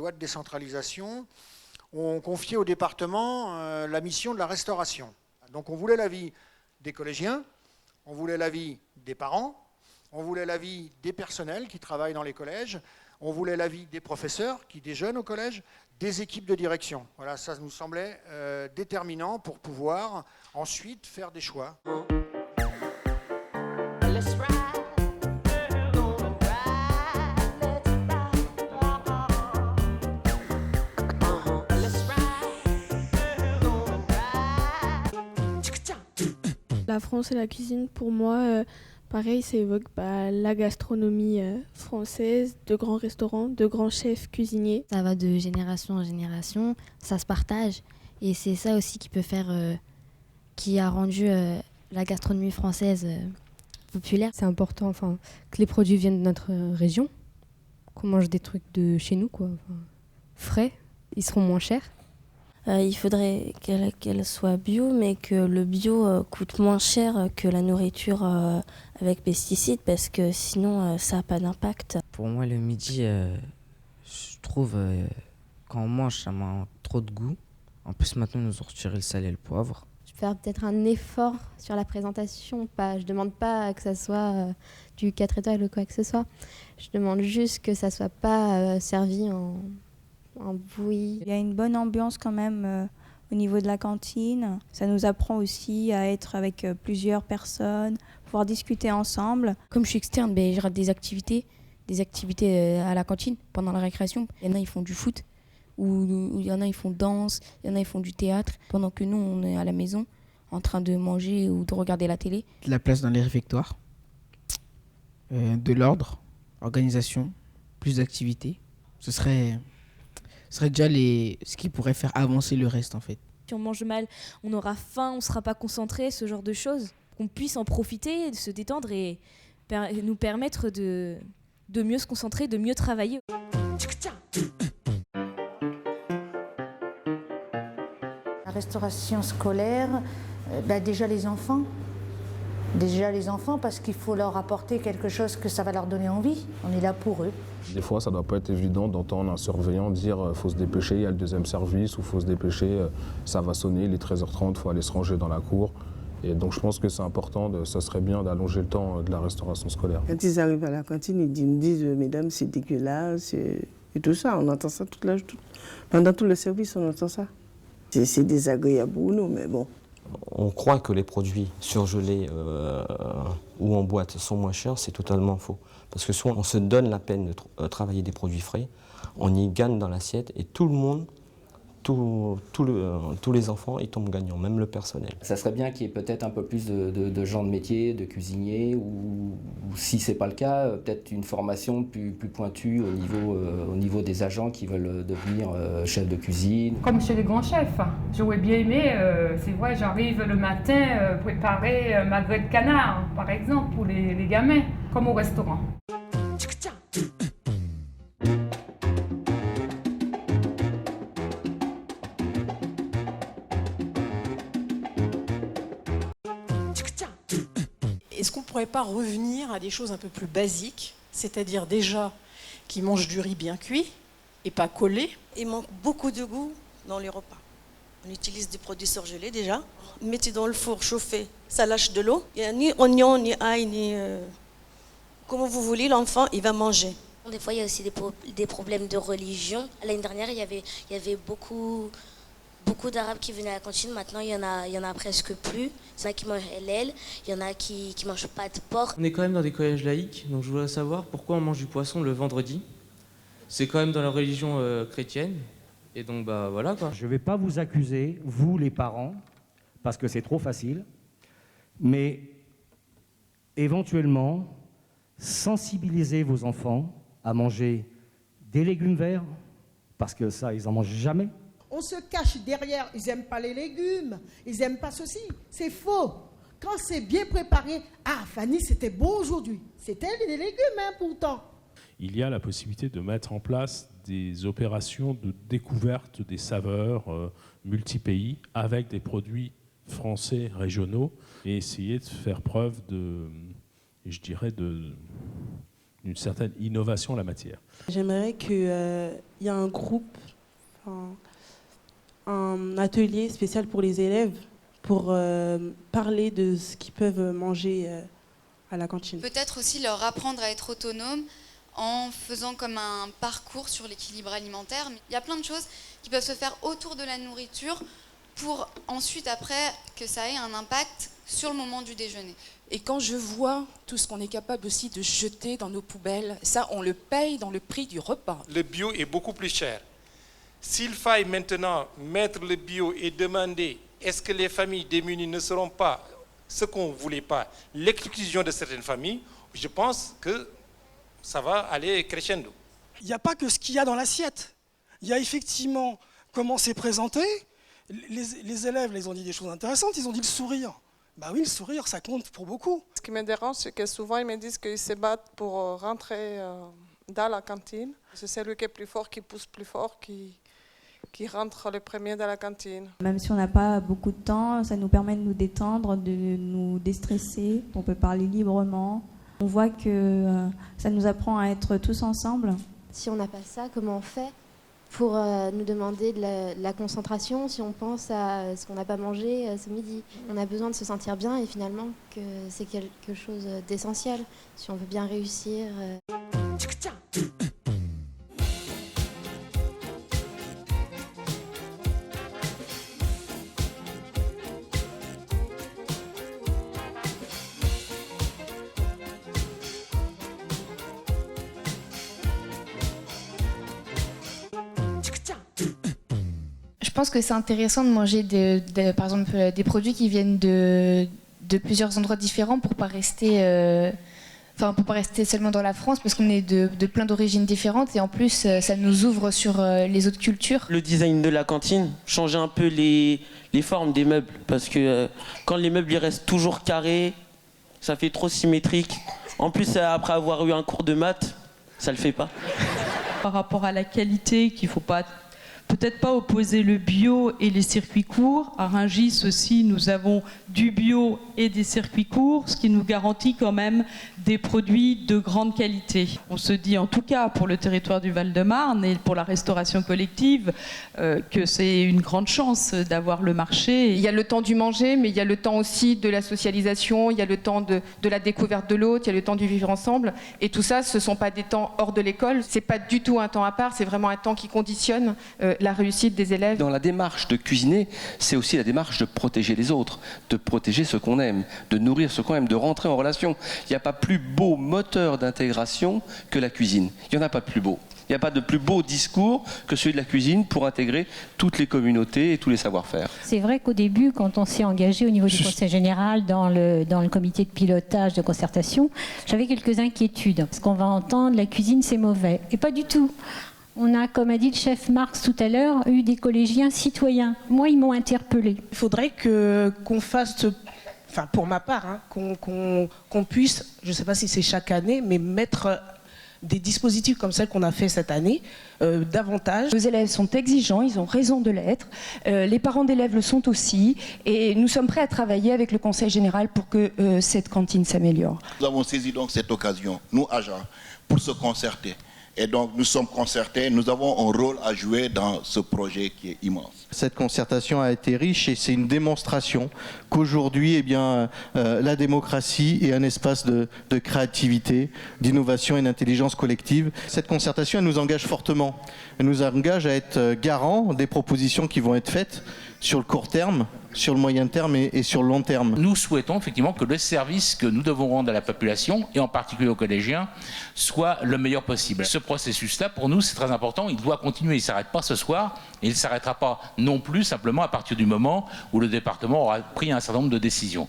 loi de décentralisation, ont confié au département la mission de la restauration. Donc on voulait l'avis des collégiens, on voulait l'avis des parents, on voulait l'avis des personnels qui travaillent dans les collèges, on voulait l'avis des professeurs qui déjeunent au collège, des équipes de direction. Voilà, ça nous semblait déterminant pour pouvoir ensuite faire des choix. La France et la cuisine, pour moi, pareil, ça évoque la gastronomie française, de grands restaurants, de grands chefs cuisiniers. Ça va de génération en génération, ça se partage. Et c'est ça aussi qui peut faire, qui a rendu la gastronomie française populaire. C'est important que les produits viennent de notre région, qu'on mange des trucs de chez nous, frais, ils seront moins chers. Il faudrait qu'elle soit bio, mais que le bio coûte moins cher que la nourriture avec pesticides, parce que sinon ça n'a pas d'impact. Pour moi, le midi, je trouve, quand on mange, ça manque trop de goût. En plus, maintenant, ils nous ont retiré le sel et le poivre. Je vais faire peut-être un effort sur la présentation. Je ne demande pas que ça soit du 4 étoiles ou quoi que ce soit. Je demande juste que ça ne soit pas servi en bouillie. Il y a une bonne ambiance quand même au niveau de la cantine. Ça nous apprend aussi à être avec plusieurs personnes, pouvoir discuter ensemble. Comme je suis externe, je rate des activités à la cantine pendant la récréation. Il y en a, ils font du foot, ou il y en a, ils font danse, il y en a, ils font du théâtre, pendant que nous, on est à la maison en train de manger ou de regarder la télé. De la place dans les réfectoires, de l'ordre, organisation, plus d'activités. Ce serait déjà ce qui pourrait faire avancer le reste en fait. Si on mange mal, on aura faim, on ne sera pas concentré, ce genre de choses. Qu'on puisse en profiter, de se détendre et nous permettre de mieux se concentrer, de mieux travailler. La restauration scolaire, déjà les enfants. Parce qu'il faut leur apporter quelque chose que ça va leur donner envie. On est là pour eux. Des fois, ça ne doit pas être évident d'entendre un surveillant dire faut se dépêcher, il y a le deuxième service, ou faut se dépêcher, ça va sonner, il est 13h30, il faut aller se ranger dans la cour. Et donc je pense que c'est important, ça serait bien d'allonger le temps de la restauration scolaire. Quand ils arrivent à la cantine, ils me disent mesdames, c'est dégueulasse, et tout ça, on entend ça pendant tout le service, on entend ça. C'est désagréable pour nous, mais bon. On croit que les produits surgelés ou en boîte sont moins chers, c'est totalement faux. Parce que soit on se donne la peine de travailler des produits frais, on y gagne dans l'assiette et tout le monde, tous les enfants, ils tombent gagnants, même le personnel. Ça serait bien qu'il y ait peut-être un peu plus de gens de métier, de cuisiniers, ou si ce n'est pas le cas, peut-être une formation plus pointue au niveau des agents qui veulent devenir chefs de cuisine. Comme chez les grands chefs. J'aurais bien aimé, c'est vrai, j'arrive le matin préparer magret de canard, par exemple, pour les gamins, comme au restaurant. Est-ce qu'on ne pourrait pas revenir à des choses un peu plus basiques, c'est-à-dire déjà qu'ils mangent du riz bien cuit et pas collé? Il manque beaucoup de goût dans les repas. On utilise des produits surgelés déjà. Mettez dans le four, chauffez, ça lâche de l'eau. Il n'y a ni oignon, ni ail, ni... Comme vous voulez, l'enfant, il va manger. Des fois, il y a aussi des problèmes de religion. L'année dernière, il y avait beaucoup d'Arabes qui venaient à la cantine. Maintenant, il y en a presque plus. Il y en a qui mangent halal, il y en a qui mangent pas de porc. On est quand même dans des collèges laïques, donc je voudrais savoir pourquoi on mange du poisson le vendredi. C'est quand même dans la religion chrétienne. Et donc, voilà quoi. Je ne vais pas vous accuser, vous les parents, parce que c'est trop facile, mais éventuellement, sensibilisez vos enfants à manger des légumes verts, parce que ça, ils n'en mangent jamais. On se cache derrière, ils n'aiment pas les légumes, ils n'aiment pas ceci. C'est faux. Quand c'est bien préparé, Fanny, c'était beau aujourd'hui. C'était des légumes, pourtant. Il y a la possibilité de mettre en place des opérations de découverte des saveurs multi-pays avec des produits français régionaux et essayer de faire preuve d'une une certaine innovation en la matière. J'aimerais qu'il y ait un groupe, un atelier spécial pour les élèves pour parler de ce qu'ils peuvent manger à la cantine. Peut-être aussi leur apprendre à être autonomes en faisant comme un parcours sur l'équilibre alimentaire. Il y a plein de choses qui peuvent se faire autour de la nourriture pour ensuite, après, que ça ait un impact sur le moment du déjeuner. Et quand je vois tout ce qu'on est capable aussi de jeter dans nos poubelles, ça, on le paye dans le prix du repas. Le bio est beaucoup plus cher. S'il faille maintenant mettre le bio et demander est-ce que les familles démunies ne seront pas ce qu'on ne voulait pas, l'exclusion de certaines familles, je pense que ça va aller crescendo. Il n'y a pas que ce qu'il y a dans l'assiette. Il y a effectivement comment c'est présenté. Les élèves, ils ont dit des choses intéressantes, ils ont dit le sourire. Bah oui, le sourire, ça compte pour beaucoup. Ce qui me dérange, c'est que souvent, ils me disent qu'ils se battent pour rentrer dans la cantine. C'est celui qui est plus fort, qui pousse plus fort, qui rentre le premier dans la cantine. Même si on n'a pas beaucoup de temps, ça nous permet de nous détendre, de nous déstresser. On peut parler librement. On voit que ça nous apprend à être tous ensemble. Si on n'a pas ça, comment on fait pour nous demander de la concentration si on pense à ce qu'on n'a pas mangé ce midi? On a besoin de se sentir bien et finalement que c'est quelque chose d'essentiel si on veut bien réussir. Je pense que c'est intéressant de manger par exemple des produits qui viennent de plusieurs endroits différents pour pas rester seulement dans la France, parce qu'on est de plein d'origines différentes et en plus ça nous ouvre sur les autres cultures. Le design de la cantine, changer un peu les formes des meubles, parce que quand les meubles ils restent toujours carrés, ça fait trop symétrique. En plus après avoir eu un cours de maths, ça le fait pas. Par rapport à la qualité, qu'il faut pas peut-être pas opposer le bio et les circuits courts. À Rungis aussi, nous avons du bio et des circuits courts, ce qui nous garantit quand même des produits de grande qualité. On se dit en tout cas pour le territoire du Val-de-Marne et pour la restauration collective que c'est une grande chance d'avoir le marché. Il y a le temps du manger, mais il y a le temps aussi de la socialisation, il y a le temps de la découverte de l'autre, il y a le temps du vivre ensemble. Et tout ça, ce ne sont pas des temps hors de l'école, c'est pas du tout un temps à part, c'est vraiment un temps qui conditionne la réussite des élèves. Dans la démarche de cuisiner, c'est aussi la démarche de protéger les autres, de protéger ce qu'on aime, de nourrir ce qu'on aime, de rentrer en relation. Il n'y a pas plus beau moteur d'intégration que la cuisine. Il n'y en a pas de plus beau. Il n'y a pas de plus beau discours que celui de la cuisine pour intégrer toutes les communautés et tous les savoir-faire. C'est vrai qu'au début, quand on s'est engagé au niveau du Conseil général dans le comité de pilotage de concertation, j'avais quelques inquiétudes. Parce qu'on va entendre, la cuisine c'est mauvais. Et pas du tout. On a, comme a dit le chef Marx tout à l'heure, eu des collégiens citoyens. Moi, ils m'ont interpellée. Il faudrait qu'on fasse, enfin pour ma part, hein, qu'on puisse, je ne sais pas si c'est chaque année, mais mettre des dispositifs comme celle qu'on a fait cette année, davantage. Les élèves sont exigeants, ils ont raison de l'être, les parents d'élèves le sont aussi, et nous sommes prêts à travailler avec le Conseil général pour que cette cantine s'améliore. Nous avons saisi donc cette occasion, nous agents, pour se concerter. Et donc nous sommes concertés, nous avons un rôle à jouer dans ce projet qui est immense. Cette concertation a été riche et c'est une démonstration qu'aujourd'hui, eh bien, la démocratie est un espace de créativité, d'innovation et d'intelligence collective. Cette concertation, elle nous engage fortement. Elle nous engage à être garant des propositions qui vont être faites sur le court terme, sur le moyen terme et sur le long terme. Nous souhaitons effectivement que le service que nous devons rendre à la population, et en particulier aux collégiens, soit le meilleur possible. Ce processus-là, pour nous, c'est très important. Il doit continuer. Il ne s'arrête pas ce soir et il ne s'arrêtera pas non plus simplement à partir du moment où le département aura pris un certain nombre de décisions.